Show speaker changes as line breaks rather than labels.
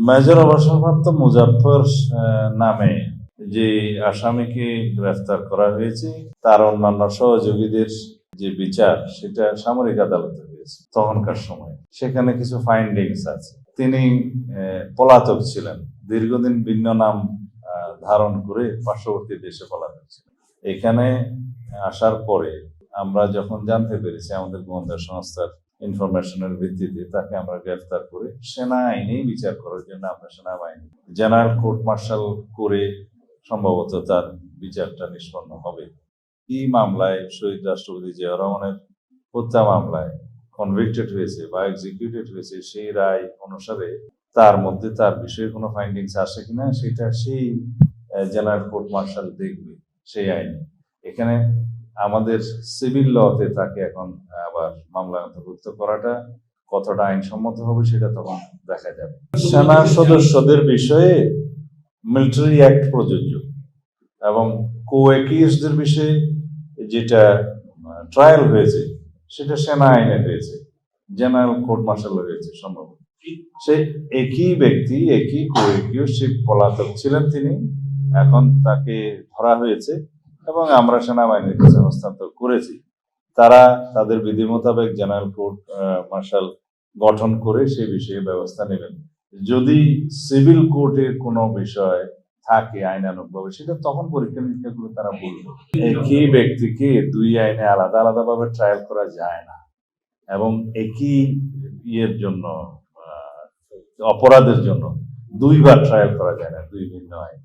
Major অবসরপ্রাপ্ত মুজাফফর নামে যে আসামিকে গ্রেফতার করা হয়েছে তার অন্যান্য সহযোগীদের যে বিচার সেটা সামরিক আদালতে হয়েছে তখনকার সময়। সেখানে কিছু ফাইন্ডিংস আছে। তিনি পলাতক ছিলেন, দীর্ঘদিন ভিন্ন নাম ধারণ করে পার্শ্ববর্তী দেশে পলাতক ছিলেন। এখানে আসার পরে আমরা যখন জানতে পেরেছি আমাদের গোয়েন্দা সংস্থার ইনফরমেশনের ভিত্তিতে তাকে আমরা গ্রেফতার করে সেনা আইনেই বিচার করার জন্য আমরা সেনাবাহিনী জেনারেল কোর্ট মার্শাল করে সম্ভবত তার বিচারটা নিষ্পন্ন হবে। এই মামলায় শহীদ রাষ্ট্রপতি জিয়াউর রহমানের হত্যা মামলায় কনভিক্টেড হয়েছে বা এক্সিকিউটেড হয়েছে, সেই রায় অনুসারে তার মধ্যে তার বিষয়ে কোনো ফাইন্ডিংস আসে কিনা সেটা সেই জেনারেল কোর্ট মার্শাল দেখবে সেই আইনে। এখানে আমাদের সিভিল লতে তাকে এখন আবার মামলা অন্তর্ভুক্ত করাটা কতটা আইনসম্মত হবে সেটা তখন দেখা যাবে। সেনা সদস্যদের বিষয়ে মিলিটারি অ্যাক্ট প্রযোজ্য এবং কো-অ্যাকিউজদের বিষয়ে যেটা ট্রায়াল হয়েছে সেটা সেনা আইনে হয়েছে, জেনারেল কোর্ট মার্শালে হয়েছে সম্ভবত। সে একই ব্যক্তি, একই কো-অ্যাকিউজ, সে পলাতক ছিলেন তিনি, এখন তাকে ধরা হয়েছে এবং আমরা সেনাবাহিনীর কাছে হস্তান্তর করেছি। তারা তাদের বিধি মোতাবেক জেনারেল কোর্ট মার্শাল গঠন করে সেই বিষয়ে ব্যবস্থা নেবেন। যদি সিভিল কোর্টের কোনো বিষয় থাকে আইনানুগভাবে সেটা তখন পরীক্ষা নিরীক্ষা করে তারা বলবে। একই ব্যক্তিকে দুই আইনে আলাদা আলাদা ভাবে ট্রায়াল করা যায় না এবং একই ইয়ের জন্য অপরাধের জন্য দুইবার ট্রায়াল করা যায় না, দুই ভিন্ন আইন।